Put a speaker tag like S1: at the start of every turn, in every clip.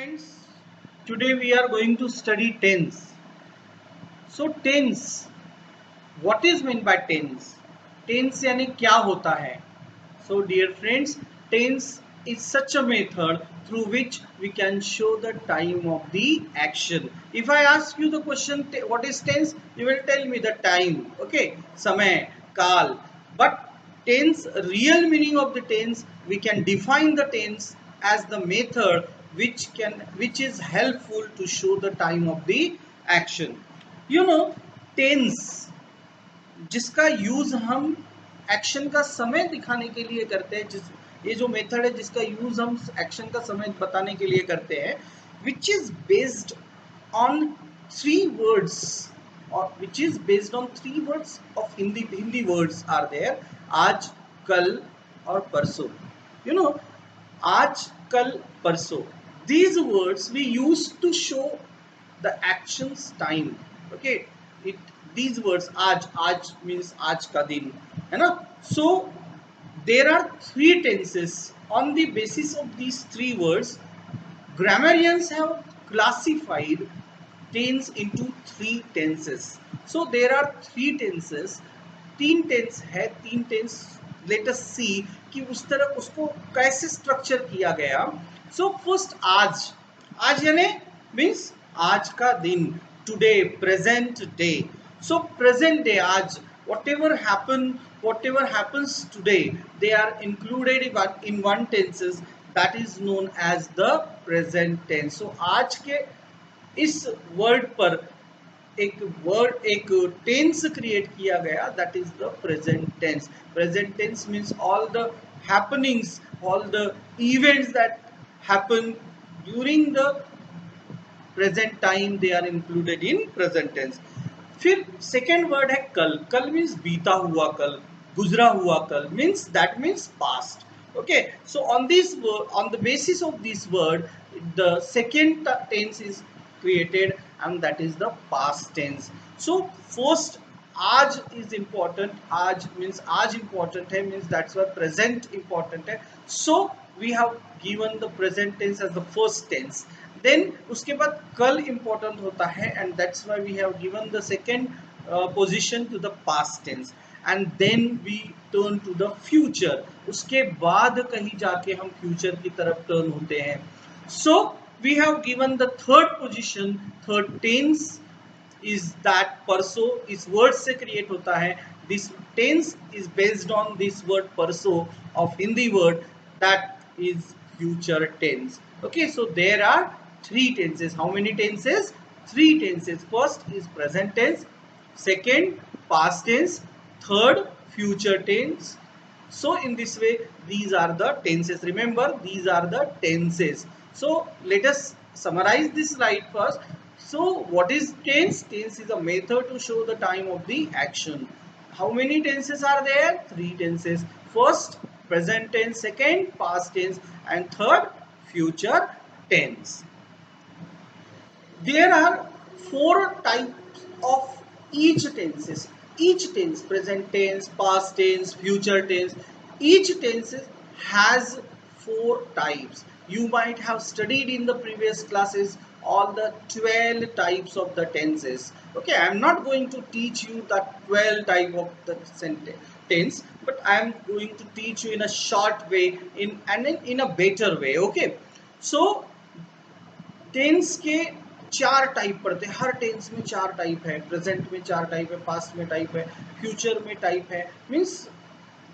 S1: Friends, today we are going to study tense. So tense, what is meant by tense? Tense यानी क्या होता है? So dear friends, tense is such a method through which we can show the time of the action. If I ask you the question, what is tense? You will tell me the time. Okay, समय, काल. But tense, real meaning of the tense, we can define the tense as the method which is helpful to show the time of the action. You know, tense जिसका use हम action का समय दिखाने के लिए करते हैं, जिस ये जो मेथड है जिसका यूज हम एक्शन का समय बताने के लिए करते हैं, which is based on three words और which is based on three words of Hindi words are there, आज, कल और परसों. यू नो, आज, कल, परसों, these words we use to show the actions time. Okay, it these words, आज means आज का दिन है ना. So there are three tenses. On the basis of these three words, grammarians have classified tense into three tenses. So there are three tenses. तीन tense है, तीन tense. Late us सी कि उस तरह उसको कैसे स्ट्रक्चर किया गया. सो फर्स्ट आज, आज यानी मीन्स आज का दिन, टुडे, प्रेजेंट डे. सो प्रेजेंट डे, आज, whatever happens today, they are included in one tenses that is known as the present tense. So आज के इस वर्ड पर एक टेंस क्रिएट किया गया, that is the present tense. Present tense means all the happenings, all the events that happen during the present time, they are included in present tense. फिर second word है कल. कल means बीता हुआ कल, गुजरा हुआ कल, means past. Okay, so on the basis of this word, the second tense is created, and that is the past tense. So first, आज is important. आज means आज important है, means that's why present important है. So we have given the present tense as the first tense. Then उसके बाद कल important होता है, and that's why we have given the second position to the past tense. And then we turn to the future. उसके बाद कहीं जाके हम future की तरफ turn होते हैं. So we have given the third position, third tense is that परसों. इस word से create होता है. This tense is based on this word परसों of Hindi word, that is future tense. Okay, so there are three tenses. How many tenses? Three tenses. First is present tense, second past tense, third future tense. So in this way, these are the tenses. Remember, these are the tenses. So let us summarize this slide first. So what is tense? Tense is a method to show the time of the action. How many tenses are there? Three tenses. First present tense, second past tense, and third future tense. There are four types of each tenses. Each tense, present tense, past tense, future tense, each tense has four types. You might have studied in the previous classes all the 12 types of the tenses. Okay, I am not going to teach you the 12 type of the tense, but I am going to teach you in a short way, in a better way. Okay, so tense के चार type पढ़ते हैं. हर tense में चार type है. Present में चार type है, पास्ट में टाइप है, फ्यूचर में टाइप है. Means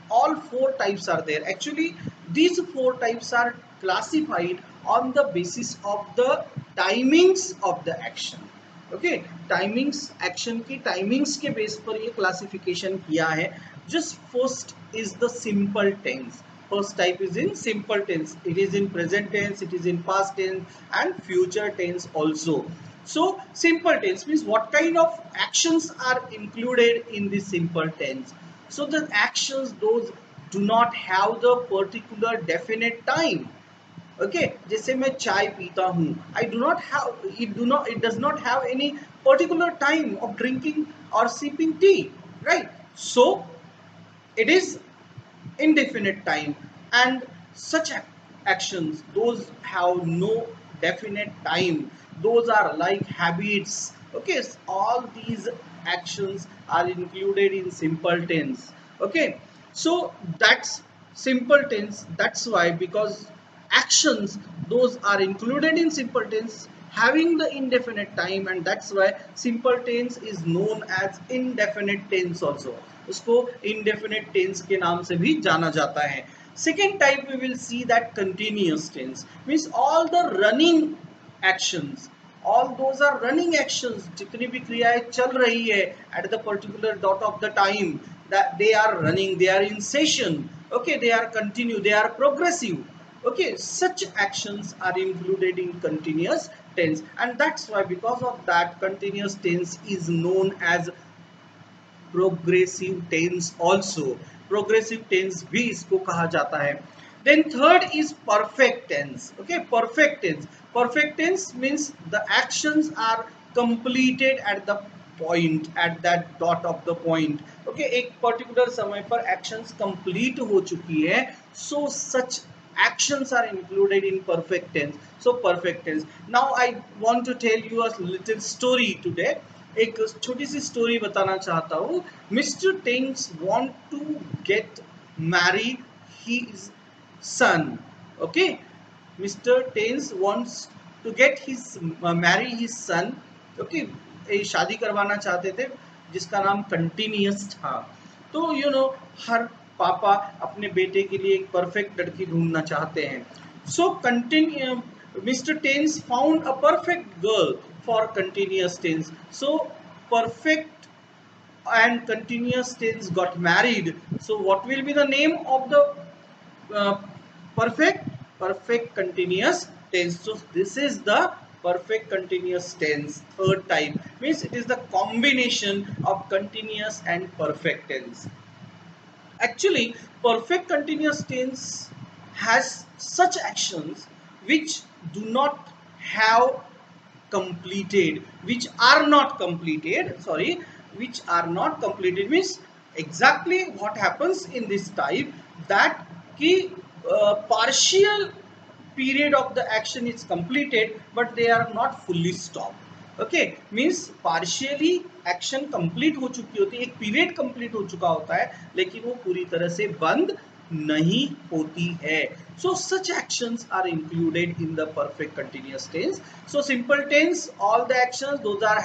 S1: all four types are there. Actually, these four types are classified on the basis of the timings of the action. Okay, timings, action की timings के base पर ये classification किया है. Just first is the simple tense. First type is in simple tense. It is in present tense, it is in past tense, and future tense also. So simple tense means what kind of actions are included in this simple tense. So the actions, those do not have the particular definite time. Okay, जैसे मैं चाय पीता हूँ, it does not have any particular time of drinking or sipping tea, right? So it is indefinite time, and such actions, those have no definite time. Those are like habits. Okay, so all these actions are included in simple tense. Okay, so that's simple tense. That's why, because actions those are included in simple tense having the indefinite time, and that's why simple tense is known as indefinite tense also. उसको indefinite tense के नाम से भी जाना जाता है. Second type we will see that continuous tense means all the running actions, all those are running actions, जितनी भी क्रियाएं चल रही है at the particular dot of the time, that they are running, they are in session. Okay, they are continue, they are progressive. Okay, such actions are included in continuous tense, and that's why, because of that, continuous tense is known as progressive tense also. Progressive tense भी इसको कहा जाता है. Then third is perfect tense. Okay, perfect tense. Perfect tense means the actions are completed at the point, at that dot of the point. Okay, एक particular समय पर actions complete हो चुकी है, so such actions are included in perfect tense. So perfect tense. Now I want to tell you a little story today. एक छोटी सी story बताना चाहता हूँ. Mister tense want to get marry his son. Okay, mister tense wants to get his marry his son. Okay, शादी करवाना चाहते थे जिसका नाम कंटिन्यूअस था. तो हर पापा अपने बेटे के लिए एक परफेक्ट लड़की ढूंढना चाहते हैं. सो Mr. Tense found a perfect girl for continuous tense. So perfect and continuous tense got married. So what will be the name of the uh, perfect continuous tense? So this is the perfect continuous tense. Third type means it is the combination of continuous and perfect tense. Actually, perfect continuous tense has such actions which do not have completed, which are not completed, sorry, which are not completed means exactly what happens in this type, that ki partial period of the action is completed but they are not fully stopped. Okay, means partially action complete हो चुकी होती है, एक period complete हो चुका होता है, लेकिन वो पूरी तरह से बंद नहीं होती है. So such actions are included in the perfect continuous tense. So simple tense, all the actions those are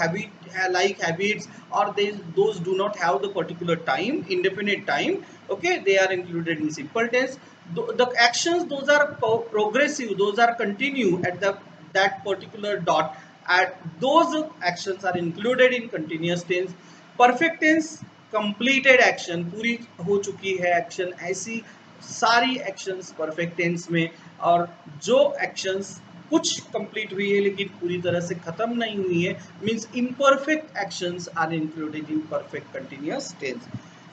S1: like habits, or those do not have the particular time, indefinite time. Okay, they are included in simple tense. The actions those are progressive, those are continue at that particular dot, at those actions are included in continuous tense. perfect tense, completed action, पूरी हो चुकी है action, ऐसी सारी actions perfect tense में. और जो actions कुछ कंप्लीट हुई है लेकिन पूरी तरह से खत्म नहीं हुई है, means imperfect actions are included in perfect continuous tense.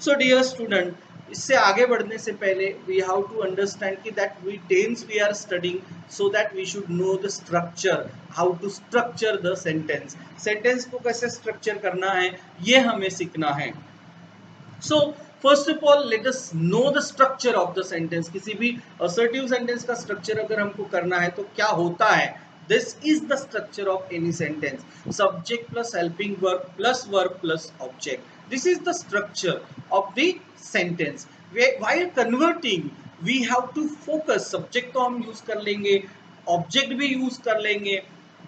S1: So dear student, इससे आगे बढ़ने से पहले वी हैव टू अंडरस्टैंड कि that we tense we are studying, so that we should know the structure, how to structure the sentence. Sentence को कैसे structure करना है ये हमें सीखना है. So first of all let us know the structure of the sentence. किसी भी असर्टिव सेंटेंस का स्ट्रक्चर अगर हमको करना है तो क्या होता है? This is the structure of any sentence. Subject plus helping verb plus verb plus object. This is the structure of the sentence. While converting, we have to focus. Subject तो हम use कर लेंगे, object भी use कर लेंगे,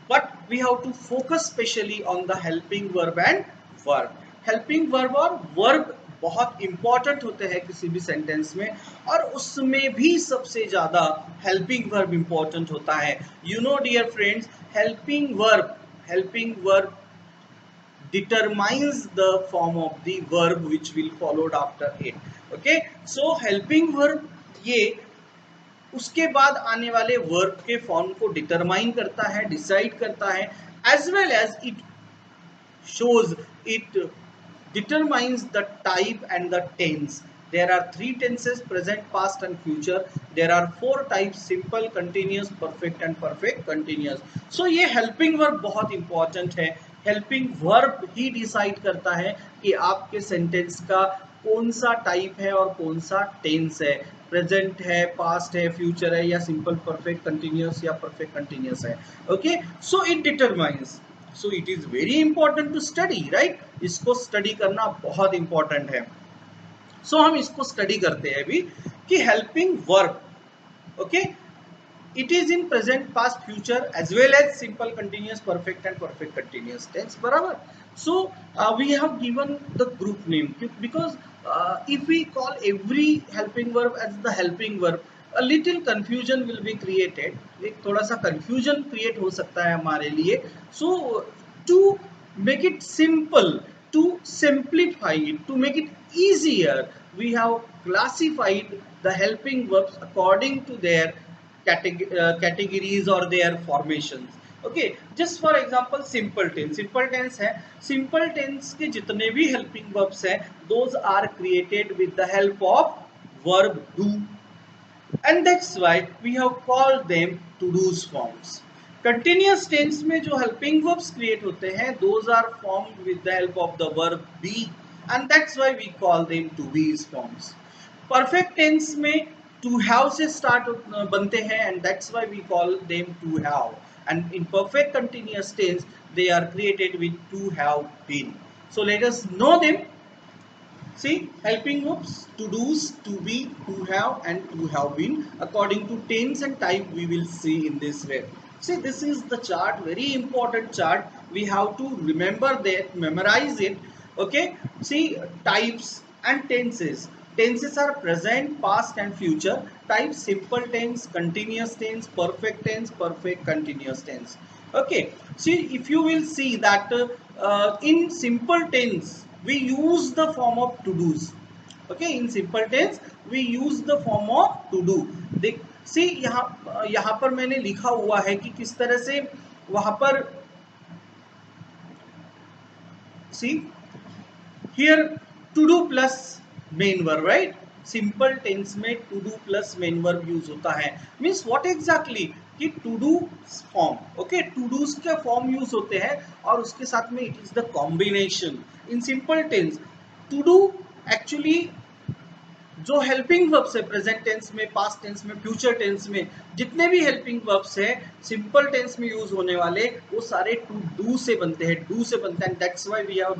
S1: but we have to focus specially on the helping verb and verb. Helping verb और verb बहुत important होते हैं किसी भी sentence में, और उसमें भी सबसे ज़्यादा helping verb important होता है. You know, dear friends, helping verb determines the form of the verb which will followed after it. Okay, so helping verb ये उसके बाद आने वाले वर्ब के फॉर्म को डिटरमाइन करता है, डिसाइड करता है, as well as it shows, it determines the type and the tense. There are three tenses: present, past and future. There are four types: simple, continuous, perfect and perfect continuous. So ये helping verb बहुत important है. Helping verb ही decide करता है कि आपके sentence का कौन सा टाइप है और कौन सा टेंस है. प्रेजेंट है, पास्ट है, फ्यूचर है, या सिंपल परफेक्ट कंटिन्यूअस या परफेक्ट कंटिन्यूअस है. Okay, so it determines. So it is very important to study, right. इसको स्टडी करना बहुत इंपॉर्टेंट है. सो हम इसको स्टडी करते हैं अभी कि helping verb. Okay, it is in present, past, future as well as simple continuous, perfect and perfect continuous tense. बराबर. So we have given the group name because if we call every helping verb as the helping verb, a little confusion will be created. एक थोड़ा सा confusion create हो सकता है हमारे लिए. So to make it simple, to simplify it, to make it easier, we have classified the helping verbs according to their categories or their formations. Okay, just for example simple tense. Simple tense है, simple tense के जितने भी helping verbs हैं, those are created with the help of verb do, and that's why we have called them to do's forms. Continuous tense में जो helping verbs create होते हैं, those are formed with the help of the verb be, and that's why we call them to be's forms. Perfect tense में to have से start बनते हैं, and that's why we call them to have. And in perfect continuous tense they are created with to have been. So let us know them. See, helping verbs to do's, to be, to have and to have been. According to tense and type we will see in this way. See, this is the chart, very important chart. We have to remember that, memorize it. Okay, see, types and tenses. Tenses are present, past and future. Types simple tense, continuous tense, perfect tense, perfect continuous tense. Okay, see, if you will see that in simple tense we use the form of to do's. Okay, in simple tense we use the form of to do. देख, see, यहाँ पर मैंने लिखा हुआ है कि किस तरह से वहां पर, see here, to do plus main verb, right. Simple tense में to do plus main verb use होता है. मीन्स व्हाट एग्जैक्टली कि to do form. Okay, to dos के फॉर्म यूज होते हैं और उसके साथ में it is the combination. In simple tense to do actually जो हेल्पिंग वर्ब्स है प्रेजेंट टेंस में, पास्ट टेंस में, फ्यूचर टेंस में, जितने भी हेल्पिंग वर्ब्स है सिंपल टेंस में यूज होने वाले, वो सारे टू डू से बनते हैं, डू से बनते हैं. That's why we have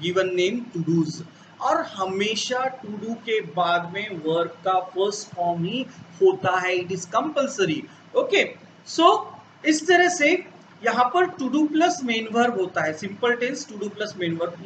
S1: given name to dos. और हमेशा टू डू के बाद में वर्ब का फर्स्ट फॉर्म ही होता है, it is compulsory. Okay, so इस तरह से यहाँ पर to do plus main verb होता है. Simple tense to do plus main verb.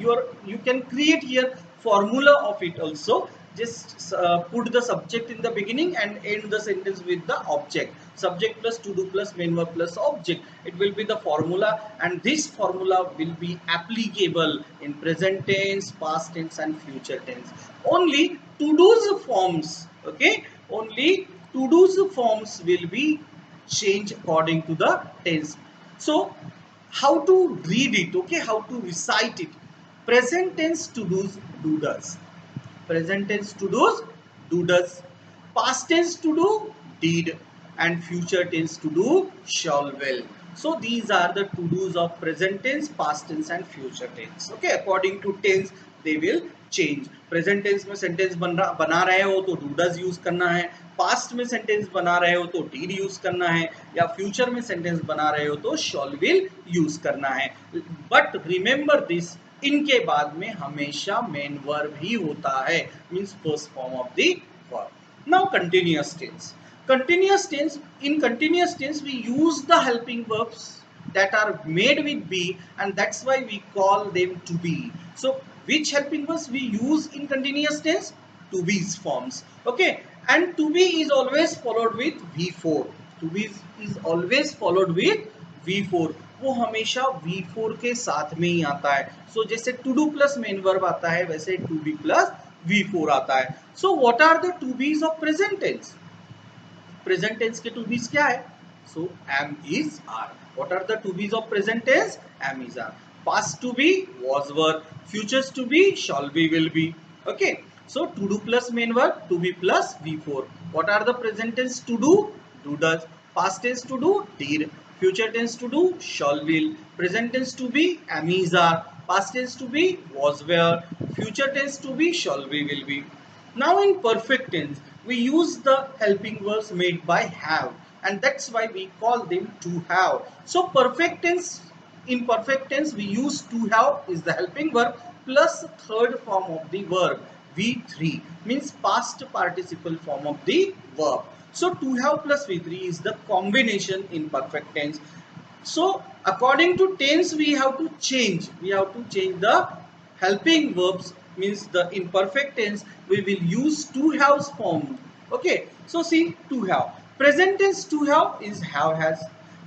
S1: You can create here formula of it also. Just put the subject in the beginning and end the sentence with the object. Subject plus to do plus main verb plus object. It will be the formula, and this formula will be applicable in present tense, past tense and future tense. Only to do's forms, okay, only to do's forms will be changed according to the tense. So how to read it, okay, how to recite it. Present tense to do's, do does. Present tense to do's, do does. Past tense to do, did. And future tense to do, shall will. So these are the to do's of present tense, past tense and future tense. Okay, according to tense they will change. Present tense में sentence बना रहे हो तो do does use करना है. Past में sentence बना रहे हो तो did यूज करना है, या फ्यूचर में सेंटेंस बना रहे हो तो shall will यूज करना है. बट रिमेंबर दिस, इनके बाद में हमेशा मेन वर्ब ही होता है, means first form of the verb. Now continuous tense. Continuous tense, in continuous tense we use the helping verbs that are made with be, and that's why we call them to be. So which helping verbs we use in continuous tense? To be's forms. Okay, and to be is always followed with V4. To be is always followed with V4. वो हमेशा V4 के साथ में ही आता है. So जैसे to do plus main verb आता है, वैसे to be plus V4 आता है. So what are the to be's of present tense? Present tense के टू बीज क्या है? So am is are. What are the to be's of present tense? Am is are. Past to be was were, future's to be shall be will be. Okay, so to do plus main verb, to be plus V4. What are the present tense to do? Do does. Past tense to do? Did. Future tense to do? Shall will. Present tense to be? Am is are. Past tense to be? Was were. Future tense to be? Shall be will be. Now in perfect tense, we use the helping verbs made by have, and that's why we call them to have. So perfect tense, in perfect tense we use to have is the helping verb plus third form of the verb V3, means past participle form of the verb. So to have plus V3 is the combination in perfect tense. So according to tense we have to change. We have to change the helping verbs, means the imperfect tense we will use to have form. Okay. So see, to have. Present tense to have is have has.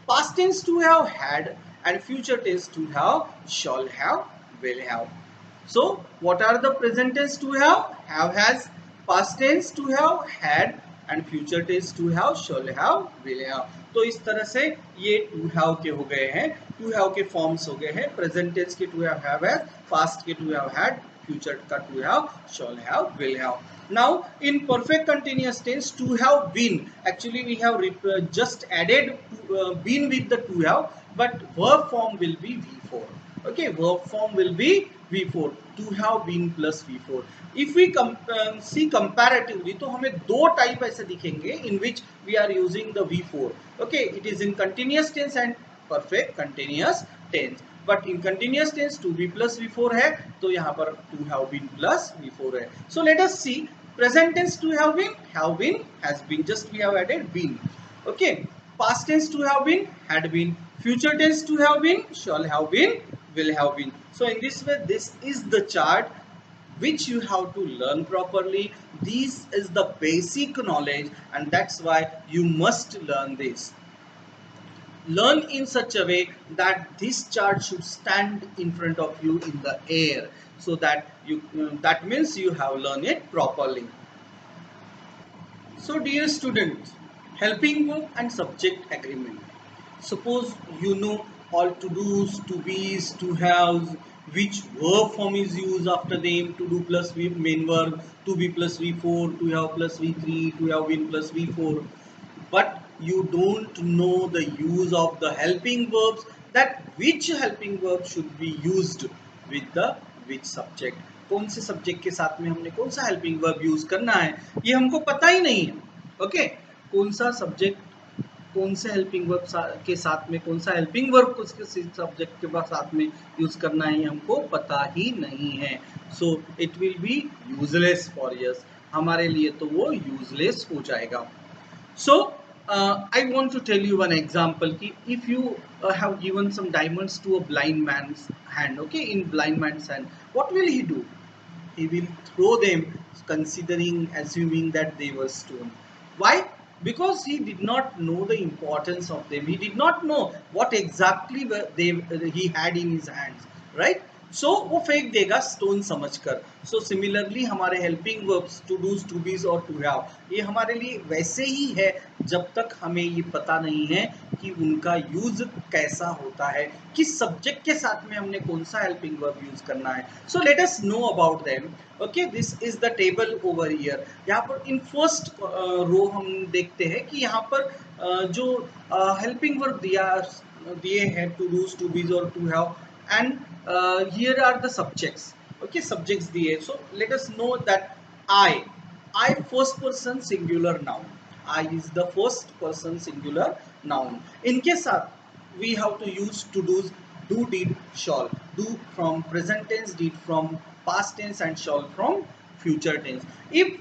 S1: Past tense to have had, and future tense to have shall have, will have. So what are the present tense to have? Have has, past tense to have had, and future tense to have shall have, will have. तो इस तरह से ये to have के हो गए हैं, to have के फॉर्म्स हो गए हैं, प्रेजेंट टेंस के टू हैव हैज, पास्ट के टू हैव हैड, future का to have, shall have, will have. Now in perfect continuous tense, to have been, actually we have just added been with the to have, but verb form will be V4. Okay, verb form will be V4, to have been plus V4. If we see comparatively, तो हमें दो type ऐसे दिखेंगे in which we are using the V4. Okay, it is in continuous tense and perfect continuous tense. But in continuous tense to be plus V4 है, तो यहाँ पर to have been plus V4 है. So let us see present tense to have been, has been, just we have added been. Okay, past tense to have been, had been, future tense to have been, shall have been, will have been. So in this way, this is the chart which you have to learn properly. This is the basic knowledge, and that's why you must learn this. Learn in such a way that this chart should stand in front of you in the air, so that you that means you have learned it properly. So dear students, helping verb and subject agreement. Suppose you know all to do's, to be's, to have's, which verb form is used after them, to do plus v main verb, to be plus V4, to have plus V3, to have been plus V4. But you don't know the use of the helping verbs, that which helping verb should be used with the which subject. कौन से subject के साथ में हमने कौन सा helping verb use करना है, ये हमको पता ही नहीं है. ओके, कौन सा सब्जेक्ट कौन से हेल्पिंग वर्ब के साथ में, कौन सा हेल्पिंग वर्ब उसके सब्जेक्ट के साथ में यूज करना है, ये हमको पता ही नहीं है. So it will be useless for yes, हमारे लिए तो वो यूजलेस हो जाएगा. So I want to tell you one example ki if you have given some diamonds to a blind man's hand, okay, in blind man's hand, what will he do? He will throw them, assuming that they were stone. Why? Because he did not know the importance of them. He did not know what exactly he had in his hands, right? सो वो फेंक देगा stone समझकर. So similarly हमारे helping verbs to dos, to bes और to have, ये हमारे लिए वैसे ही है जब तक हमें ये पता नहीं है कि उनका यूज कैसा होता है, किस सब्जेक्ट के साथ में हमने कौन सा हेल्पिंग वर्ब यूज करना है. So let us know about them. Okay, this is the table over here. यहाँ पर इन फर्स्ट रो हम देखते हैं कि यहाँ पर जो हेल्पिंग वर्ब दिए हैं टू डूज, टू बीज और to have, and here are the subjects. Okay, subjects diye. So let us know that I first person singular noun. I is the first person singular noun. इनके साथ we have to use to do's, do, did, shall. Do from present tense, did from past tense, and shall from future tense. If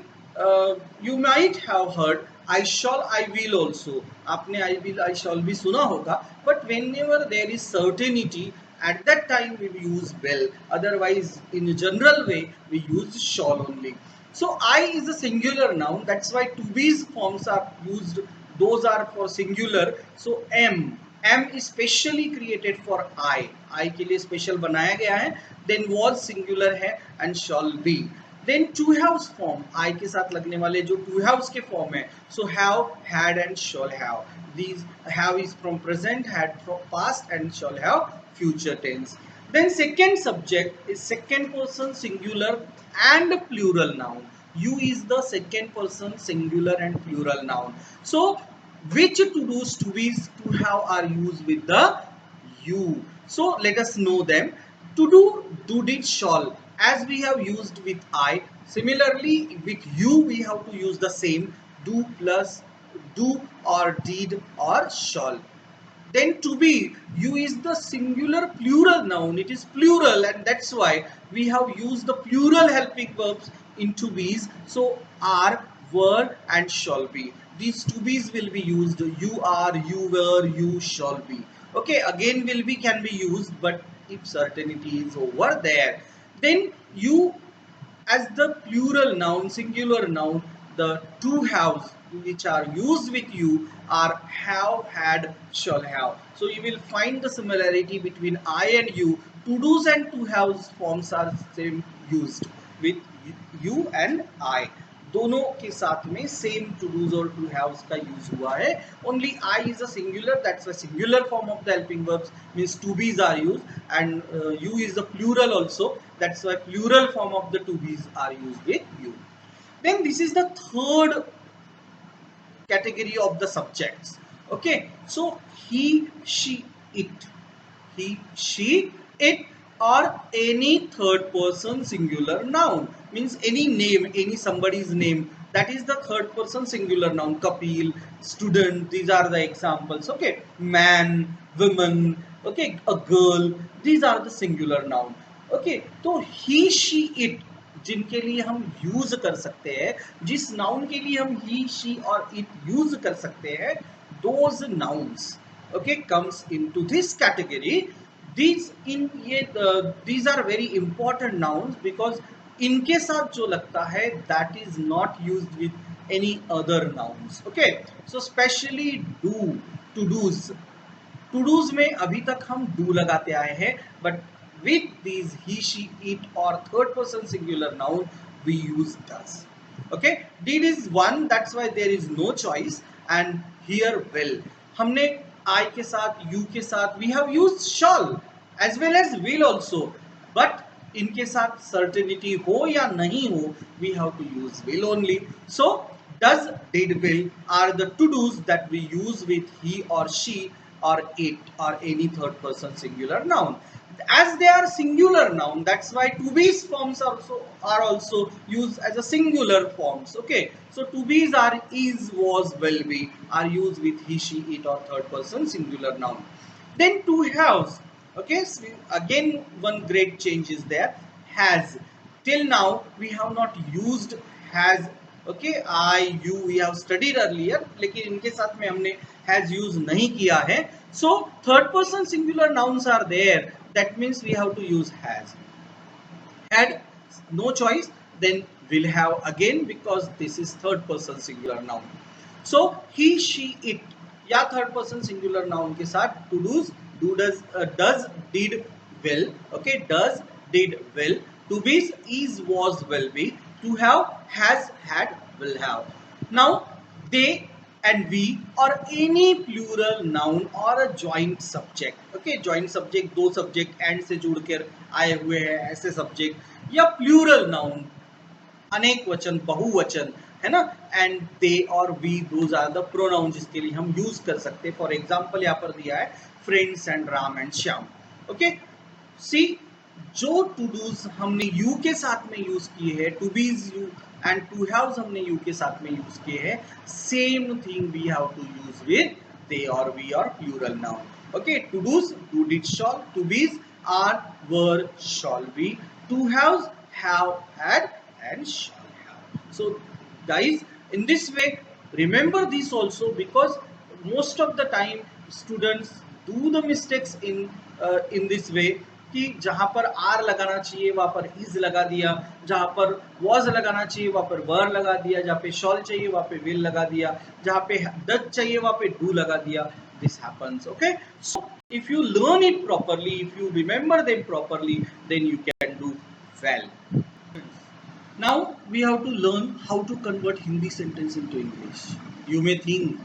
S1: you might have heard I shall, I will also. आपने I will, I shall भी सुना होगा. But whenever there is certainty, at that time we use will. Otherwise, in a general way, we use shall only. So I is a singular noun. That's why to be's forms are used. Those are for singular. So am is specially created for I के लिए special बनाया गया है. Then was singular है and shall be. Then to have's form, I के साथ लगने वाले जो to have's के form है. So have, had and shall have. These have is from present, had from past, and shall have future tense. Then second subject is second person singular and plural noun. You is the second person singular and plural noun. So which to do's, to be's, to have are used with the you. So let us know them. To do, did, shall. as we have used with I, similarly with you we have to use the same, do plus do or did or shall. Then to be, you is the singular plural noun, it is plural, and that's why we have used the plural helping verbs in to be's. So are, were and shall be, these to be's will be used. You are, you were, you shall be. Okay, again will be can be used, but if certainty is over there, then you as the plural noun, singular noun, the to haves which are used with you are have, had, shall have. So you will find the similarity between I and you. To do's and to haves forms are same used with you and I. दोनों के साथ में same to dos और to have's का use हुआ है. Only I is a singular, that's a singular form of the helping verbs, means to be's are use, and you is the plural also, that's why plural form of the to be's are used with you. Then this is the third category of the subjects. Okay, so he, she, it, he, she, it, or any third person singular noun, means any name, any somebody's name, that is the third person singular noun. Kapil, student, these are the examples. Okay, man, woman, okay, a girl, these are the singular noun. Okay, तो ही, she, it जिनके लिए हम use कर सकते हैं, जिस noun के लिए हम ही, शी और इट यूज कर सकते हैं, those nouns okay comes into this category. These are very important nouns because इनके साथ जो लगता है that is not used with any other nouns. Okay, so specially do, to dos, to dos में अभी तक हम डू लगाते आए हैं, but with these he, she, it or third person singular noun we use does. Okay, did is one, that's why there is no choice. And here will, हमने I के साथ, you के साथ we have used shall as well as will also, but इनके साथ certainty हो या नहीं हो we have to use will only. So does, did, will are the to do's that we use with he or she or it or any third person singular noun. As they are singular noun, that's why to be's forms are also used as a singular forms. Okay, so to be's are is, was, will be are used with he, she, it or third person singular noun. Then to haves, okay, so again one great change is there. Has, till now we have not used has. Okay, I, you we have studied earlier, लेकिन इनके साथ में हमने has use नहीं किया है. So third person singular nouns are there, that means we have to use has. Had, no choice, then will have again because this is third person singular noun. So he, she, it या third person singular noun के साथ to do's, do, does, did, will. Okay, does, did, will. To be's is, was, will be. To have, has, had, will have. Now they and we or any plural noun or a joint subject. Okay, joint subject, दो subject and से जुड़कर आए हुए हैं ऐसे subject, या plural noun अनेक वचन, बहुवचन है ना, एंड दे और we, those are the pronoun जिसके लिए हम यूज कर सकते हैं. फॉर एग्जांपल यहाँ पर दिया है friends and Ram and Shyam. Okay, see जो टू डूज हमने यू के साथ में यूज किए हैं, to be's you and to have's हमने यू के साथ में यूज किए हैं, same thing we have to use with they और वी और plural noun. Okay, to do's, do, did, shall. To be's are, were, shall be. To have's have, had and shall have. So guys, in this way remember this also, because most of the time students do the mistakes in this way कि जहां पर are लगाना चाहिए वहां पर is लगा दिया, जहां पर was लगाना चाहिए वहां पर वर लगा दिया, जहां पे शॉल चाहिए वहां पे will लगा दिया, जहां पे डज चाहिए वहां पे डू लगा दिया. This happens. Okay, so if you learn it properly, if you remember them properly, then you can do well. Now we have to learn how to convert Hindi sentence into English. You may think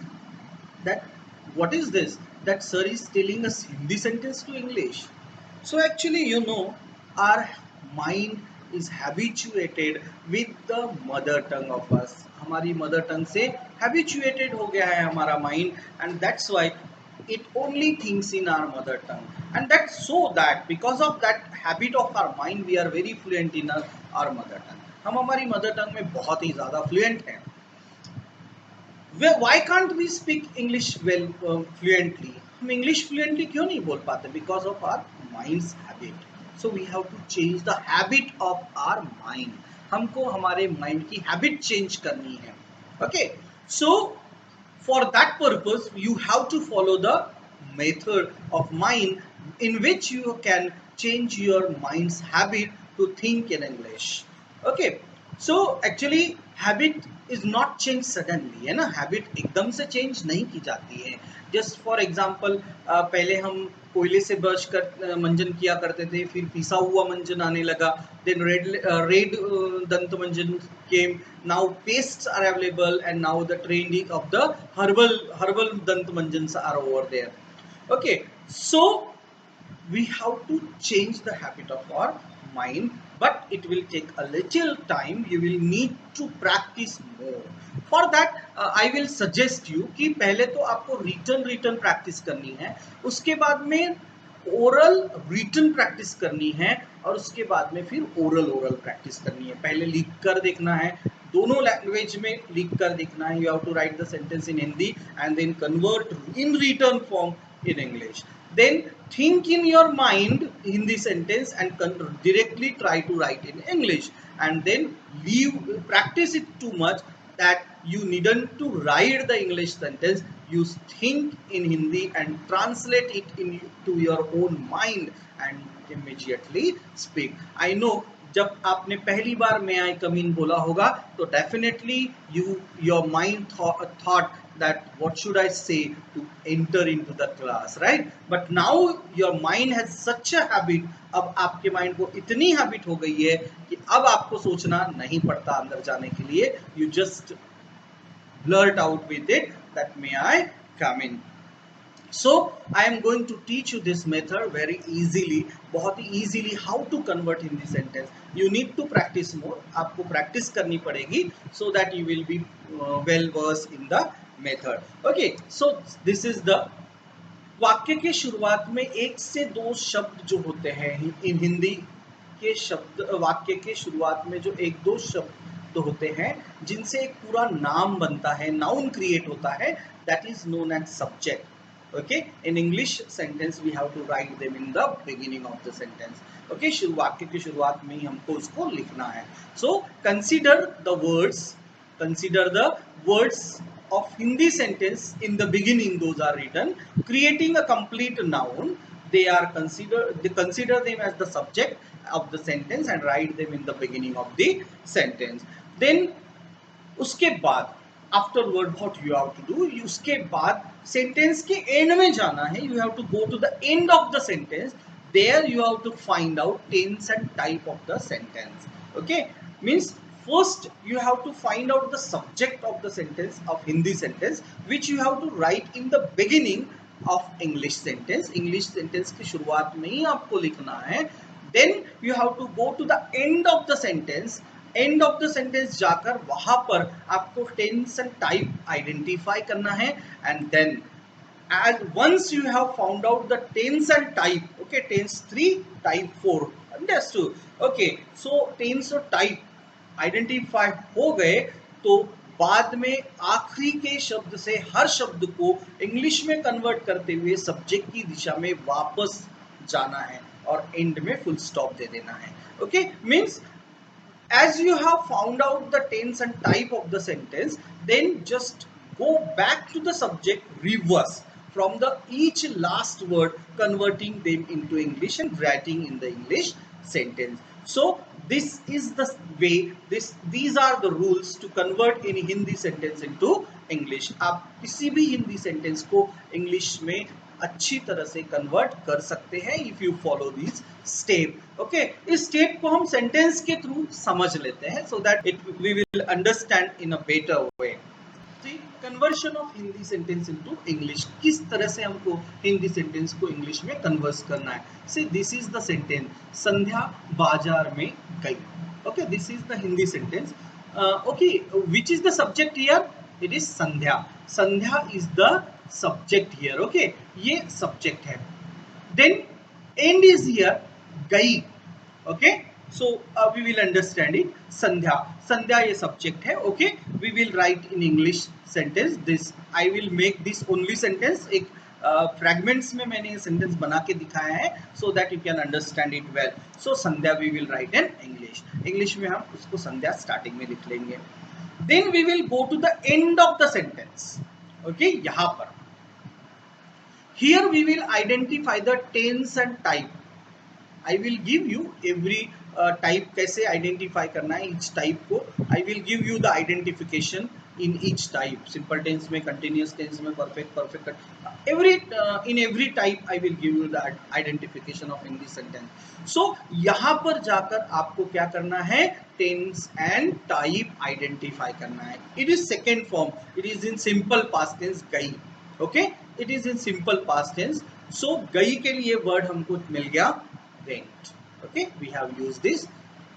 S1: that what is this? That sir is telling us Hindi sentence to English. So actually, you know, our mind is habituated with the mother tongue of us. हमारी mother tongue से habituated हो गया है हमारा mind, and that's why it only thinks in our mother tongue. and that's so that because of that habit of our mind we are very fluent in our mother tongue. हम हमारी mother tongue में बहुत ही ज़्यादा fluent हैं. Why can't we speak English well fluently? हम English fluently क्यों नहीं बोल पाते? Because of our mind's habit. So we have to change the habit of our mind. हमको हमारे mind की habit change करनी है. Okay. So for that purpose you have to follow the method of mind in which you can change your mind's habit to think in English. Okay. So actually habit is not changed suddenly, है ना. Habit एकदम से change नहीं की जाती है. Just for example पहले हम कोयले से ब्रश कर मंजन किया करते थे, फिर पिसा हुआ मंजन आने लगा, then red dant manjan came, now pastes are available and now the trending of the herbal dant manjan are over there. Okay, so we have to change the habit of our mind, but it will take a little time. You will need to practice more. For that I will suggest you कि पहले तो आपको return practice करनी है, उसके बाद में oral return practice करनी है, और उसके बाद में फिर ओरल प्रैक्टिस करनी है. पहले लिख कर देखना है, दोनों लैंग्वेज में लिख कर देखना है. You have to write the sentence in Hindi and then convert in return form in English. Then think in your mind Hindi sentence and directly try to write in English, and then practice it too much that you needn't to write the English sentence. You think in Hindi and translate it into your own mind and immediately speak. I know जब आपने पहली बार may I come in बोला होगा तो definitely your mind thought that what should I say to enter into the class, right? But now your mind has such a habit, अब आपके mind को इतनी हैबिट हो गई है कि अब आपको सोचना नहीं पड़ता अंदर जाने के लिए. You just blurt out with it that may I come in. So I am going to teach you this method very easily, बहुत ही easily how to convert in the sentence. You need to practice more. आपको practice करनी पड़ेगी so that you will be well versed in the method. Okay, so this is the वाक्य के शुरुआत में एक से दो शब्द जो होते हैं इन हिंदी के शब्द, वाक्य के शुरुआत में जो एक दो शब्द होते हैं जिनसे एक पूरा नाम बनता है, नाउन क्रिएट होता है, that is known as subject. Okay, in English sentence we have to write them in the beginning of the sentence. Okay, वाक्य की शुरुआत में ही हमको उसको लिखना है. So consider the words of Hindi sentence in the beginning. Those are written creating a complete noun. They consider them as the subject of the sentence and write them in the beginning of the sentence. Then उसके बाद afterward what you have to do, उसके बाद sentence के end में जाना है. You have to go to the end of the sentence. There you have to find out tense and type of the sentence. Okay, means first you have to find out the subject of the sentence of Hindi sentence, which you have to write in the beginning of English sentence. English sentence की शुरुआत में ही आपको लिखना है. Then you have to go to the end of the sentence. And of the sentence जाकर वहां पर आपको टेंस एंड टाइप आइडेंटिफाई करना है. And then as once you have found out the tense and type, okay, tense 3 type 4, understood. Okay, so tense और type identify हो गए तो बाद में आखिरी के शब्द से हर शब्द को इंग्लिश में कन्वर्ट करते हुए सब्जेक्ट की दिशा में वापस जाना है और एंड में फुल स्टॉप दे देना है. Okay, means as you have found out the tense and type of the sentence, then just go back to the subject reverse from the each last word, converting them into English and writing in the English sentence. So this is the way, these are the rules to convert any Hindi sentence into English. आप किसी भी Hindi sentence को English में अच्छी तरह से convert कर सकते हैं if you follow this step. Okay, इस स्टेप को हम सेंटेंस के थ्रू समझ लेते हैं so that we will understand in a better way. Conversion of Hindi sentence into English, किस तरह से हमको हिंदी सेंटेंस को इंग्लिश में कन्वर्ट करना है. See this is the sentence, Sandhya बाजार में गई. Okay, this is the Hindi sentence. Okay, which is the subject here? It is Sandhya. Sandhya is the subject here. Okay, ये सब्जेक्ट है. देन end is here गई. Okay, so we will understand it. Sandhya, Sandhya ये subject है. Okay, we will write in English sentence. This I will make this only sentence. एक fragments में मैंने ये sentence बना के दिखाया है, so that you can understand it well. So Sandhya we will write in English. English में हम उसको संध्या starting में लिख लेंगे. Then we will go to the end of the sentence. Okay, यहाँ पर. Here we will identify the tense and type. I will give you every type कैसे identify करना है each type को. I will give you the identification in each type. Simple tense में, continuous tense में, perfect. In every type I will give you the identification of English sentence. So यहाँ पर जाकर आपको क्या करना है? Tense and type identify करना है. It is second form. It is in simple past tense गई. Okay? It is in simple past tense. So गई के लिए word हमको मिल गया went. Okay, we have used this.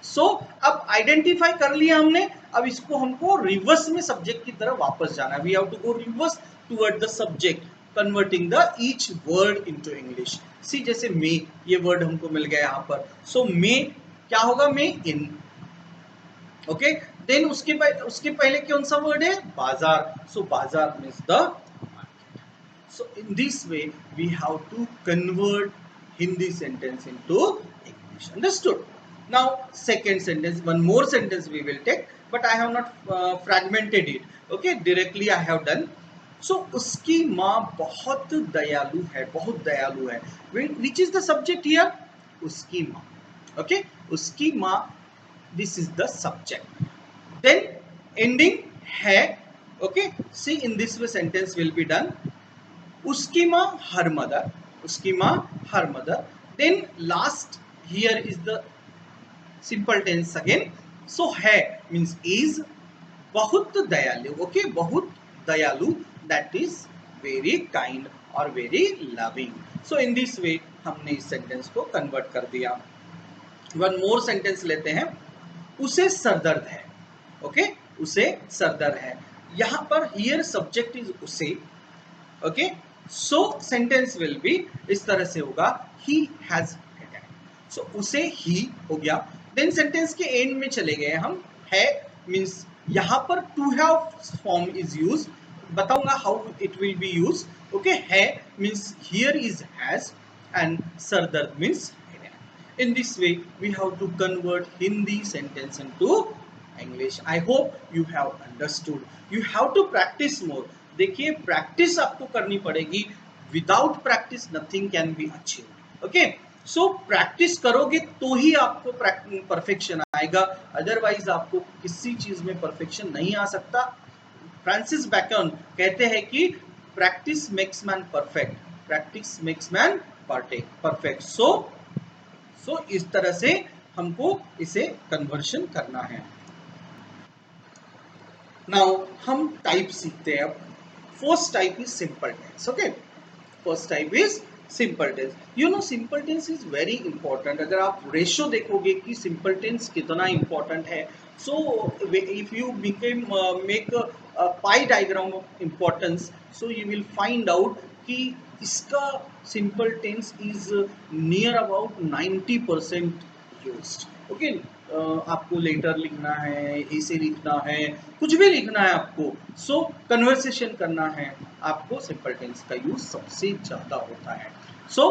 S1: So अब आइडेंटिफाई कर लिया हमने. अब इसको हमको रिवर्स में सब्जेक्ट की तरफ वापस जाना है. We have to go reverse toward the subject, converting the each word into English. See जैसे may, ये word हमको मिल गया यहाँ पर. So may क्या होगा? may in. Okay, then उसके पहले कौन सा word है? बाजार. So बाजार means the market. So in this way we have to convert Hindi sentence into English. Understood? Now second sentence, one more sentence we will take, but I have not fragmented it. Okay, directly I have done. So उसकी माँ बहुत दयालु है, बहुत दयालु है. Which is the subject here? उसकी माँ. Okay, उसकी माँ. This is the subject. Then ending है. Okay, see in this way sentence will be done. उसकी माँ, her mother. उसकी माँ, her mother. Then last here is the simple tense again. So है means is. बहुत दयालु. Okay, बहुत दयालु, that is very kind or very loving. So in this way हमने इस sentence को convert कर दिया. One more sentence लेते हैं. उसे सरदर्द है. Okay, उसे सरदर्द है. यहाँ पर here subject is उसे. Okay, so sentence will be इस तरह से होगा. He has headache. So उसे he हो गया. Then sentence के end में चले गए हम. है means यहाँ पर to have form is used. बताऊंगा how it will be used. Okay, है means here is has and sardard means headache. In this way we have to convert Hindi sentence into English. I hope you have understood. You have to practice more. देखिए practice आपको करनी पड़ेगी. Without practice nothing can be achieve. Okay, so practice करोगे तो ही आपको perfection आएगा. Otherwise आपको किसी चीज में परफेक्शन नहीं आ सकता. फ्रांसिस बैकन कहते हैं कि practice makes man perfect, practice makes man perfect. So इस तरह से हमको इसे कन्वर्शन करना है. नाउ हम टाइप सीखते हैं. अब first type is simple tense. Okay, first type is simple tense. You know simple tense is very important. अगर आप रेशियो देखोगे कि सिंपल टेंस कितना इंपॉर्टेंट है, so if you make pie diagram of importance, so you will find out कि इसका simple tense is near about 90% used. Okay, आपको letter लिखना है, ऐसे लिखना है, कुछ भी लिखना है आपको, सो कन्वर्सेशन करना है, आपको सिंपल टेंस का यूज सबसे ज्यादा होता है. सो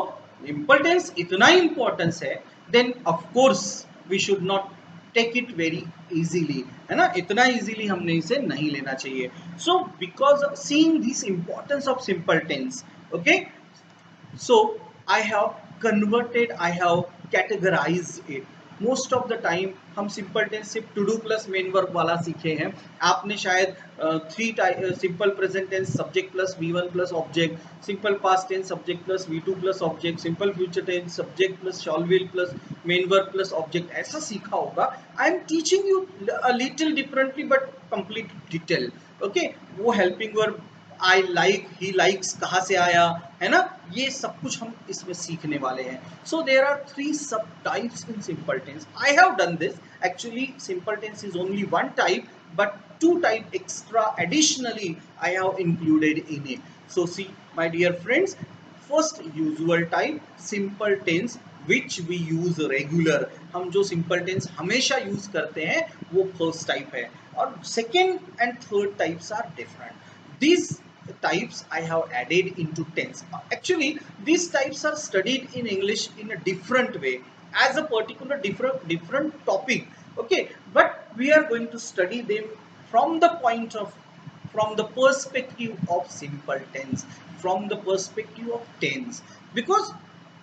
S1: सिंपल टेंस इतना इंपॉर्टेंस है, then of course we should not take it very easily, है ना. इतना इजीली हमने इसे नहीं लेना चाहिए. So because seeing this importance of simple tense, okay, so I have converted, I have categorized it. Most of the time हम simple tense सिर्फ to do plus main verb वाला सीखे हैं. आपने शायद simple present tense subject plus V1 plus object, simple past tense subject plus V2 plus object, simple future tense subject plus shall will plus main verb plus object, ऐसा सीखा होगा. I am teaching you a little differently but complete detail. Okay, वो helping verb I like, he likes कहाँ से आया, है ना, ये सब कुछ हम इसमें सीखने वाले हैं. So there are 3 sub types in simple tense. I have done this. Actually simple tense is only 1 type, but 2 type extra additionally I have included in it. So see my dear friends, first usual type, simple tense which we use regular, हम जो simple tense हमेशा use करते हैं वो first type है, और second and third types are different. This types I have added into tense. Actually, these types are studied in English in a different way as a particular different topic. Okay, but we are going to study them from the point of, from the perspective of simple tense, from the perspective of tense, because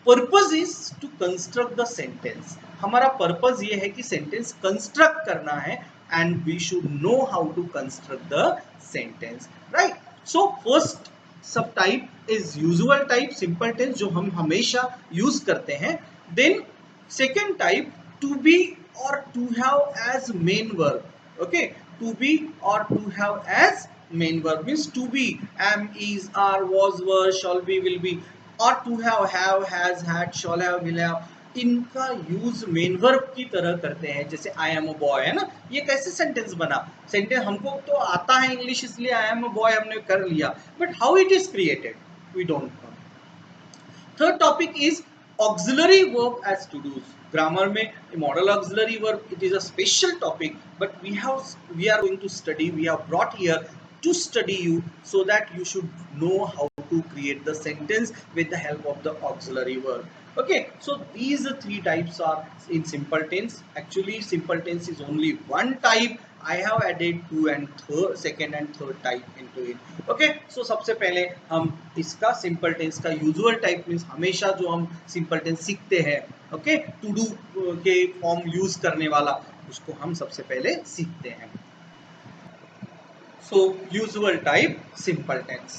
S1: purpose is to construct the sentence. हमारा purpose ये है कि sentence construct करना है, and we should know how to construct the sentence, right. So first sub type is usual type, simple tense, जो हम हमेशा use करते हैं। Then second type, to be और to have as main verb. Okay, to be और to have as main verb means to be, am, is, are, was, were, shall be, will be, और to have, has, had, shall have, will have, इनका use main verb की तरह करते हैं। जैसे I am a boy है ना, ये कैसे सेंटेंस बना? सेंटेंस हमको तो आता है इंग्लिश, इसलिए आई एम अ बॉय हमने कर लिया, but how it is created we don't know. Third topic is auxiliary verb as to do's. Grammar में modal auxiliary verb, it is a special topic, but we are going to study, we have brought here to study you, so that you should know how to create the sentence with the help of the auxiliary verb. Okay, so these three types are in simple tense. Actually simple tense is only one type. I have added two and second and third type into it. Okay, so सबसे पहले हम इसका simple tense का usual type means हमेशा जो हम simple tense सीखते हैं, okay, to do के form use करने वाला, उसको हम सबसे पहले सीखते हैं। So usual type, simple tense.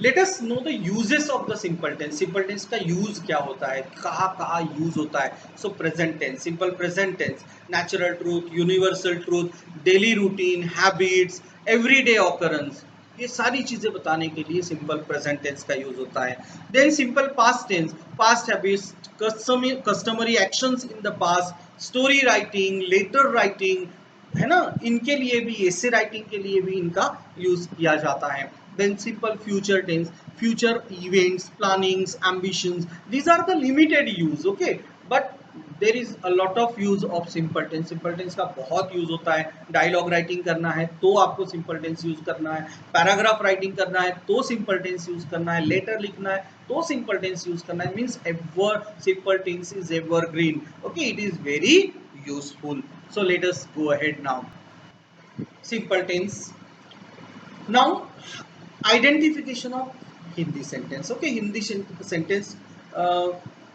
S1: Let us know the uses of the simple tense. Simple tense का use क्या होता है, कहाँ use होता है? So present tense, simple present tense, natural truth, universal truth, daily routine, habits, everyday occurrence, ये सारी चीजें बताने के लिए simple present tense का use होता है। Then simple past tense, past habits, customary actions in the past, story writing, letter writing, है ना, इनके लिए भी, ऐसे राइटिंग के लिए भी इनका यूज किया जाता है। Then simple future tense, future events, plannings, ambitions, these are the limited use. Okay, but there is a lot of use of simple tense. Simple tense का बहुत यूज होता है। डायलॉग राइटिंग करना है तो आपको सिंपल टेंस यूज करना है, पैराग्राफ राइटिंग करना है तो सिंपल टेंस यूज करना है, लेटर लिखना है तो सिंपल टेंस यूज करना है। Means ever simple tense is evergreen. Okay, it is very useful. So let us go ahead now. Simple tense. Now identification of Hindi sentence. Okay, Hindi sentence.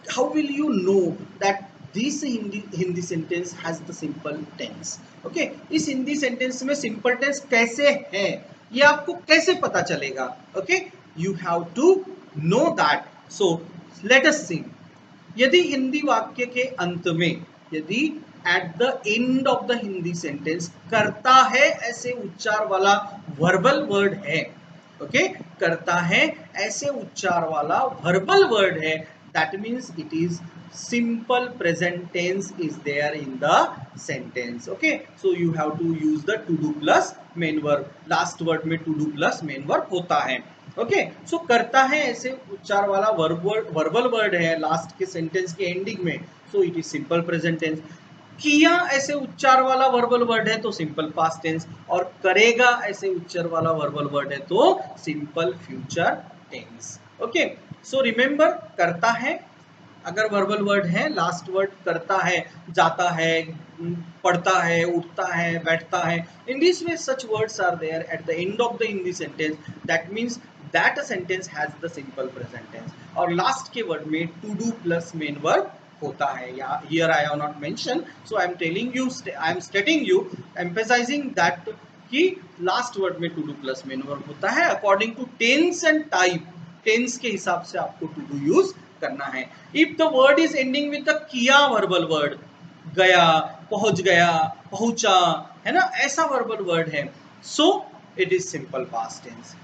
S1: How will you know that this Hindi sentence has the simple tense? Okay, इस Hindi sentence में simple tense कैसे है, ये आपको कैसे पता चलेगा? Okay, you have to know that. So let us see. यदि हिंदी वाक्य के अंत में, यदि at the end of the Hindi sentence करता है ऐसे उच्चार वाला वर्बल वर्ड है, ओके, करता है ऐसे उच्चार वाला वर्बल वर्ड है, that means it is simple present tense is there in the sentence. Okay, so you have to use the to do plus main verb. Last word में to do plus main verb होता है। Okay, सो करता है ऐसे उच्चार वाला verbal word है last के सेंटेंस के एंडिंग में, so it is simple present tense. किया ऐसे उच्चार वाला वर्बल वर्ड है तो सिंपल पास्ट टेंस, और करेगा ऐसे उच्चार वाला वर्बल वर्ड है तो simple future tense. Okay, so remember, करता है अगर वर्बल वर्ड है, लास्ट वर्ड करता है, जाता है, पढ़ता है, उठता है, बैठता है, in this way such words are there at the end of the Hindi sentence, that means that a sentence has the simple present tense. और लास्ट के वर्ड में to do plus main verb होता है। या here I have not mention, so I am telling you, I am stating you, emphasizing that कि last word में to do plus main verb होता है according to tense and type. Tense के हिसाब से आपको टू डू यूज करना है। If the word is ending with the किया वर्बल वर्ड, गया, पहुंच गया, पहुंचा, है ना, ऐसा वर्बल वर्ड है, so it is simple past tense.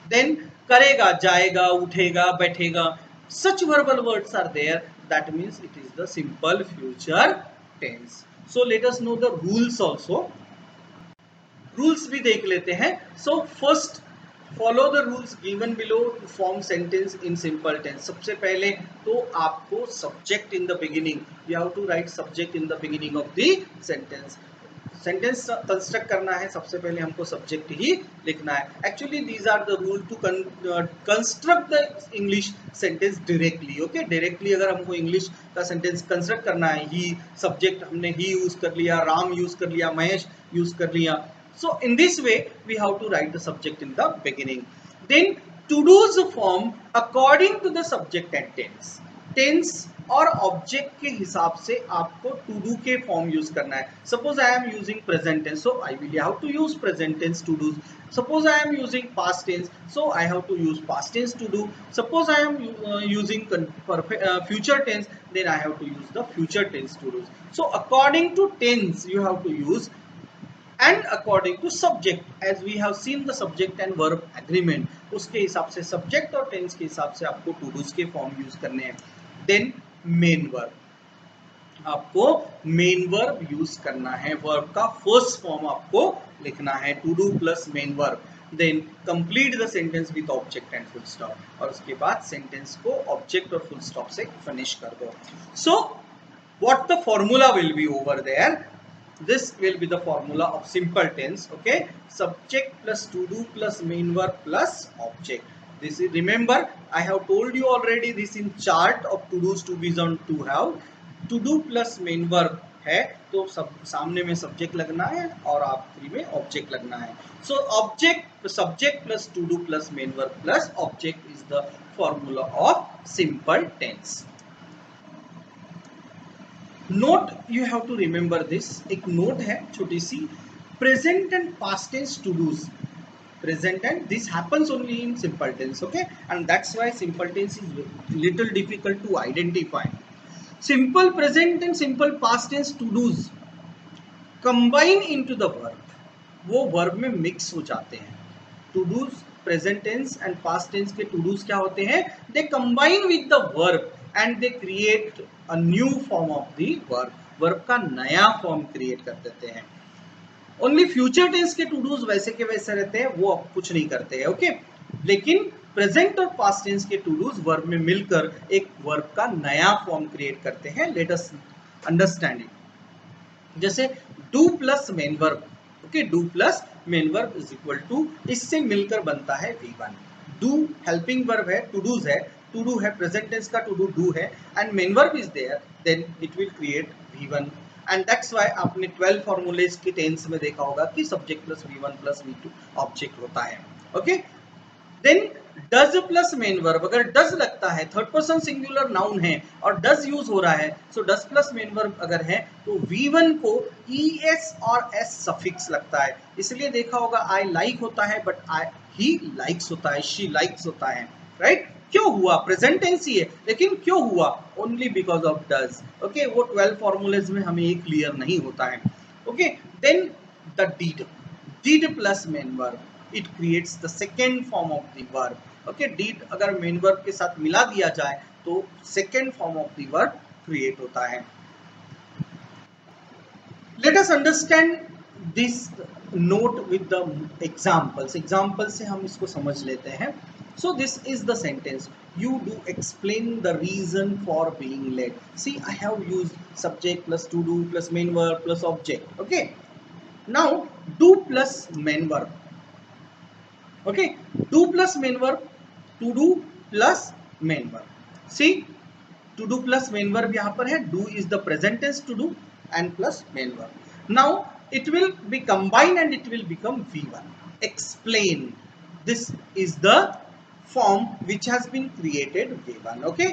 S1: Then करेगा, जाएगा, उठेगा, बैठेगा, such verbal words are there, that means it is the simple future tense. So let us know the rules also. Rules भी देख लेते हैं। So first, follow the rules given below to form sentence in simple tense. सबसे पहले तो आपको subject in the beginning, you have to write subject in the beginning of the sentence. Sentence construct करना है, सबसे पहले हमको सब्जेक्ट ही लिखना है। Actually these are the rule to construct the English sentence directly. Okay, directly अगर हमको इंग्लिश का सेंटेंस कंस्ट्रक्ट करना है, ही सब्जेक्ट हमने ही यूज कर लिया, राम यूज कर लिया, महेश यूज कर लिया। So in this way we have to write the subject in the beginning. Then to do's form according to the subject and tense. Tense और ऑब्जेक्ट के हिसाब से आपको टू डू के फॉर्म यूज करना है। Suppose I am using present tense, so I will have to use present tense to do. Suppose I am using past tense, so I have to use past tense to do. Suppose I am using future tense, then I have to use the future tense to do. So according to tense you have to use, and according to subject as we have seen the subject and verb agreement, उसके हिसाब से subject और tense के हिसाब से आपको to dos के form use करने हैं। देन मेन वर्ब, आपको मेन वर्ब यूज करना है, वर्ब का फर्स्ट फॉर्म आपको लिखना है, to do plus main verb. Then complete the sentence with object and full stop, और उसके बाद सेंटेंस को ऑब्जेक्ट और फुल स्टॉप से फिनिश कर दो। So what the formula will be over there, this will be the formula of simple tense. Okay, subject plus to do plus main verb plus object. This is, remember I have told you already this in chart of to do's, to be's and to have. to do plus main verb है तो सब सामने में subject लगना है और आखिरी में ऑब्जेक्ट लगना है। So object subject plus to do plus main verb plus object is the formula of simple tense. Note, you have to remember this, एक नोट है छोटी सी, present and past tense to do's, present and this happens only in simple tense. Okay, and that's why simple tense is little difficult to identify. Simple present and simple past tense to do's combine into the verb, वो verb में mix हो जाते हैं। to do's present tense and past tense के to do's क्या होते हैं, they combine with the verb and they create a new form of the verb, verb का नया form create कर देते हैं। ओनली फ्यूचर टेंस के टू डूज वैसे के वैसे रहते हैं, वो अब कुछ नहीं करते हैं। ओके, लेकिन प्रेजेंट और पास्ट टेंस के टू डूज वर्ब में मिलकर एक वर्ब का नया फॉर्म क्रिएट करते हैं। Let us understand it. जैसे do plus main verb, okay, do plus main verb is equal to, इससे मिलकर बनता है V1। डू हेल्पिंग वर्ब है, टू डूज है, टू डू है, प्रेजेंट टेंस का टू डू है, and main verb is there, then it will create V1। And that's why आपने 12 फॉर्मूलेज की टेंस में देखा होगा कि subject plus V1 plus V2 object होता है। Okay, then does plus main verb, अगर डज लगता है, थर्ड पर्सन सिंगुलर नाउन है और डज यूज हो रहा है, so does plus main verb अगर है तो V1 को ES और S सफिक्स लगता है। इसलिए देखा होगा आई लाइक होता है बट ही लाइक्स होता है, शी लाइक्स होता है, राइट? क्यों हुआ? प्रेजेंट टेंस ही है, लेकिन क्यों हुआ? Only because of does. Okay, वो 12 फॉर्मूलेज में हमें ये क्लियर नहीं होता है। Okay, then the did, did plus main verb, it creates the second form of the verb. Okay, did अगर मेन वर्ब के साथ मिला दिया जाए तो second form of the verb create होता है। Let us understand this note with the examples, example से हम इसको समझ लेते हैं। So this is the sentence. You do explain the reason for being late. See, I have used subject plus to do plus main verb plus object. Okay. Now do plus main verb. Okay. Do plus main verb. To do plus main verb. See, to do plus main verb यहाँ पर है. Do is the present tense to do and plus main verb. Now it will be combined and it will become V1. Explain. This is the form which has been created V1. Okay,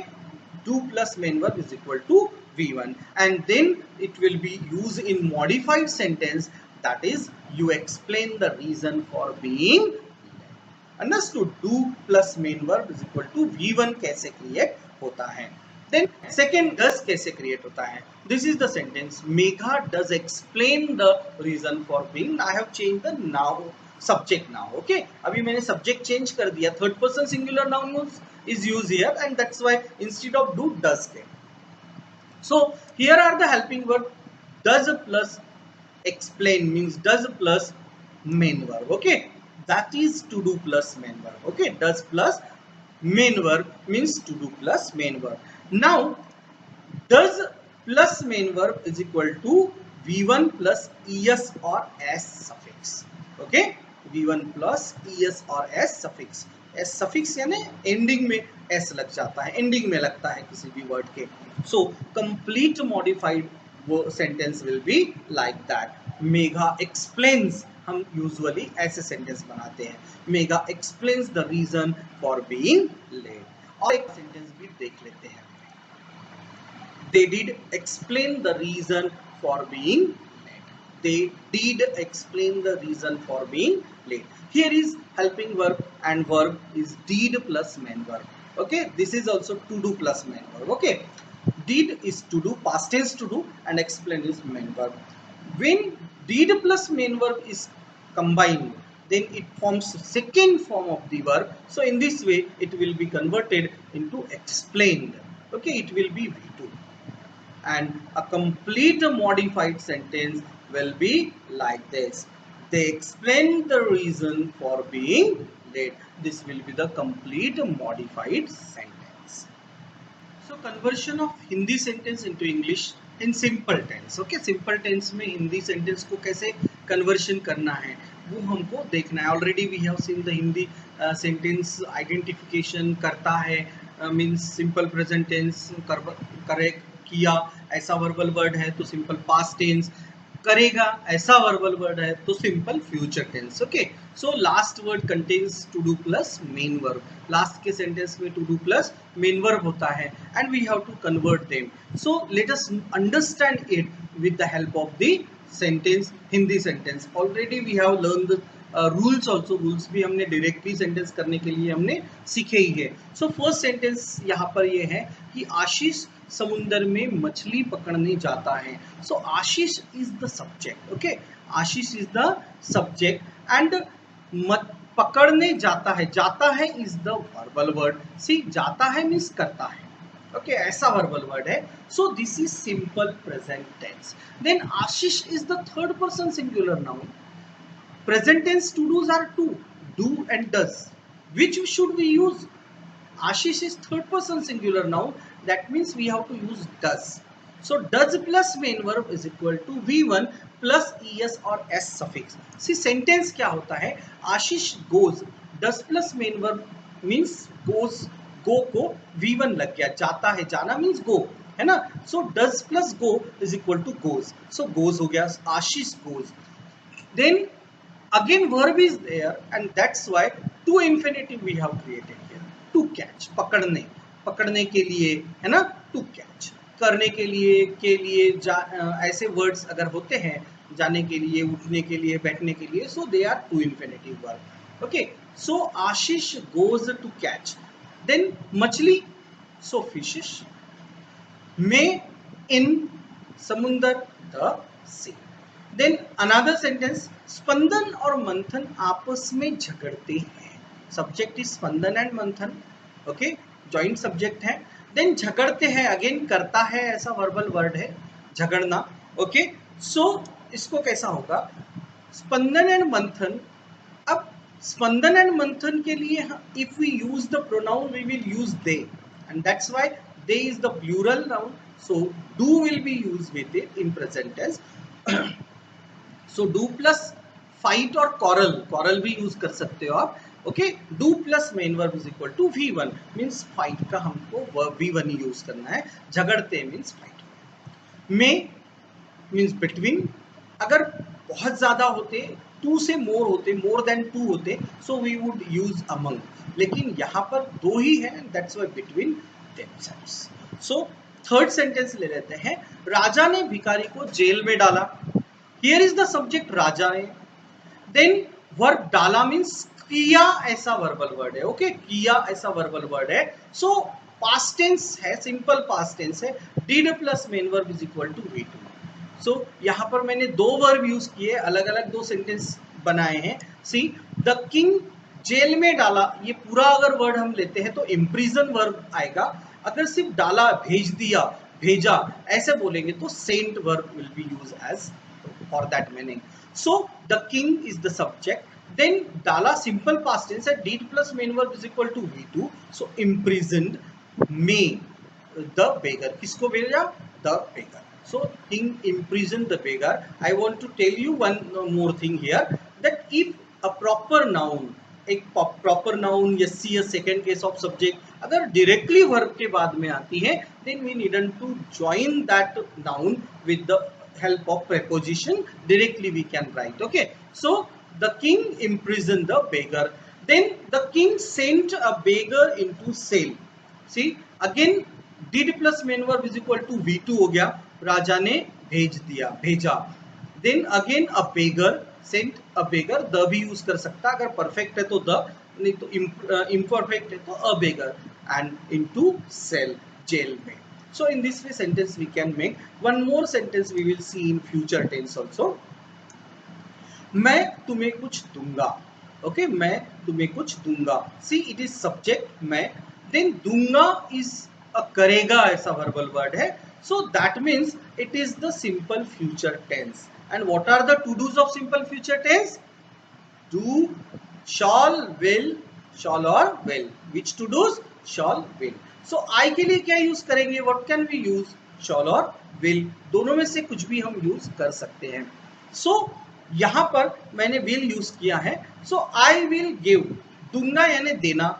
S1: do plus main verb is equal to V1, and then it will be used in modified sentence, that is you explain the reason for being late. Understood? Do plus main verb is equal to V1 कैसे create होता है। Then second, does कैसे create होता है? This is the sentence, Megha does explain the reason for being, I have changed the now subject now. Okay, अभी मैंने subject change कर दिया, third person singular noun is use here and that's why instead of do does के। So here are the helping verb, does plus explain means does plus main verb. Okay, that is to do plus main verb. Okay, does plus main verb means to do plus main verb. Now does plus main verb is equal to v1 plus es or s suffix. Okay, v1 plus es और s suffix. s suffix यानी ending में s लग जाता है, ending में लगता है किसी भी word के. So complete modified sentence will be like that. Megha explains, हम यूजुअली ऐसे सेंटेंस बनाते हैं. Megha explains the reason for being late. और एक सेंटेंस भी देख लेते हैं. They did explain the reason for being late. They did explain the reason for being late. Here is helping verb and verb is did plus main verb. Okay, this is also to do plus main verb. Okay, did is to do, past tense to do, and explain is main verb. When did plus main verb is combined, then it forms second form of the verb. So in this way it will be converted into explained. Okay, it will be V2. And a complete modified sentence will be like this. They explain the reason for being late. This will be the complete modified sentence. So conversion of Hindi sentence into English in simple tense. Okay, simple tense में Hindi sentence को कैसे conversion करना है वो हमको देखना है. Already we have seen the Hindi sentence identification. करता है means simple present tense, correct किया ऐसा वर्बल वर्ड है तो सिंपल पास्ट टेंस. करेगा ऐसा वर्बल वर्ड है तो simple future tense. Okay, so last word contains to do plus main verb. Last के सेंटेंस में to do plus main verb होता है and we have to convert them. So let us understand it with the help of the sentence, Hindi sentence. Already we have learn the rules also. Rules भी हमने directly sentence करने के लिए हमने सीखे ही है. सो फर्स्ट सेंटेंस यहाँ पर ये है कि आशीष समुद्र में मछली पकड़ने जाता है. So Ashish is the subject. Okay, Ashish is the subject and पकड़ने जाता है is the verbal word. See, जाता है मीन्स करता है. ओके, ऐसा वर्बल वर्ड है. So this is simple present tense. Then Ashish is the third person singular noun. Present tense to do's are two, do and does. Which should we use? Ashish is third person singular noun. That means we have to use does. So does plus main verb is equal to V1 plus es और s suffix. See sentence क्या होता है? Ashish goes. Does plus main verb means goes. Go को V1 लग गया. जाता है, जाना means go, है ना? So does plus go is equal to goes. So goes हो गया. Ashish goes. Then again verb is there and that's why to infinitive we have created here. To catch, पकड़ने के लिए, है ना? To catch, करने के लिए ऐसे words अगर होते हैं जाने के लिए, उठने के लिए, बैठने के लिए, so they are to infinitive verb. Okay, so Ashish goes to catch. Then मछली, so fishes. में, in, समुंदर, the sea. Then another sentence, स्पंदन और मंथन आपस में झगड़ते हैं. सब्जेक्ट इज स्पंदन एंड मंथन. ओके, जॉइंट सब्जेक्ट है. देन झगड़ते हैं, अगेन करता है ऐसा वर्बल वर्ड है, झगड़ना. ओके, सो इसको कैसा होगा? स्पंदन एंड मंथन. अब स्पंदन एंड मंथन के लिए if we use the pronoun we will use they and that's why they is the plural noun. So do will be use with it in present tense. So do plus fight और quarrel भी use कर सकते हो आप. Okay, do plus main verb is equal to V1 means fight का हमको verb V1 ही use करना है. झगड़ते मीन्स फाइट. में मीन्स बिटवीन. अगर बहुत ज्यादा होते, टू से मोर होते, मोर देन टू होते, so we would use among. लेकिन यहाँ पर दो ही है, that's why between themselves. So third sentence ले लेते हैं. राजा ने भिखारी को जेल में डाला. Here is the subject राजा है. Then verb डाला means किया ऐसा वर्बल वर्ड है. ओके, किया ऐसा वर्बल वर्ड है. सो पास्ट टेंस है, सिंपल पास्ट टेंस है. did plus main verb is equal to V2. So यहाँ पर मैंने दो वर्ब यूज किए, अलग अलग दो सेंटेंस बनाए हैं. सी, द किंग जेल में डाला. ये पूरा अगर वर्ड हम लेते हैं तो इम्प्रिजन वर्ब आएगा. अगर सिर्फ डाला, भेज दिया, भेजा ऐसे बोलेंगे तो sent verb will be use as for that meaning. So the king is the subject, then डाला सिंपल पास्ट टेंस है, did plus main verb is equal to V2, so imprisoned मे द बेगर, किसको भेजा, the beggar. So king imprisoned the beggar. I want to tell you one more thing here, that if a proper noun, एक proper noun या see a second case of subject अगर directly verb के बाद में आती है, then we needn't to join that noun with the help of preposition. Directly we can write. Okay, so the king imprisoned the beggar. Then the king sent a beggar into sale. See again, did plus main verb is equal to V2 हो गया, राजा ने भेज दिया, भेजा. Then again a beggar, sent a beggar, the भी use कर सकता, अगर परफेक्ट है तो द, नहीं तो इम्परफेक्ट है तो अ बेगर, एंड इनटू सेल, जेल में. So in this way sentence we can make. One more sentence we will see in future tense also. मैं तुम्हें कुछ दूंगा. Okay, मैं तुम्हें कुछ दूंगा. See it is subject मैं, then दूंगा is a करेगा ऐसा verbal word है. So that means it is the simple future tense. And what are the to do's of simple future tense? Do, shall, will, shall or will. Which to do's? Shall, will. So I के लिए क्या use करेंगे? What can we use? Shall or will. दोनों में से कुछ भी हम यूज कर सकते हैं. So यहां पर मैंने will यूज किया है. So I will give, दूंगा यानी देना,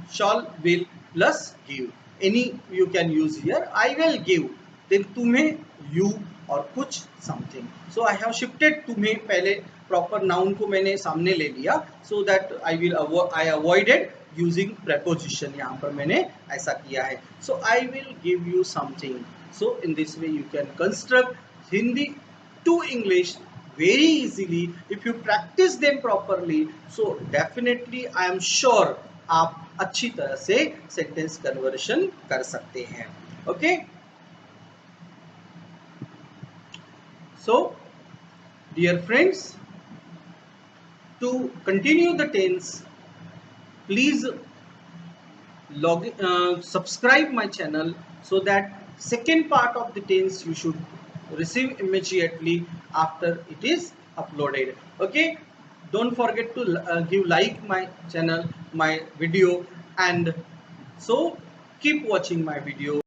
S1: shall, will plus give. Any you can use here. I will give, then तुम्हें, you और कुछ something. So I have shifted तुम्हें, पहले proper noun को मैंने सामने ले लिया, so that I avoided using preposition. यहाँ पर मैंने ऐसा किया है. So I will give you something. So in this way you can construct Hindi to English very easily if you practice them properly. So definitely I am sure आप अच्छी तरह से सेंटेंस कन्वर्शन कर सकते हैं. Okay, so dear friends, to continue the tense please subscribe my channel, so that second part of the tense you should receive immediately after it is uploaded. Okay, don't forget to give like my channel, my video, and so keep watching my video.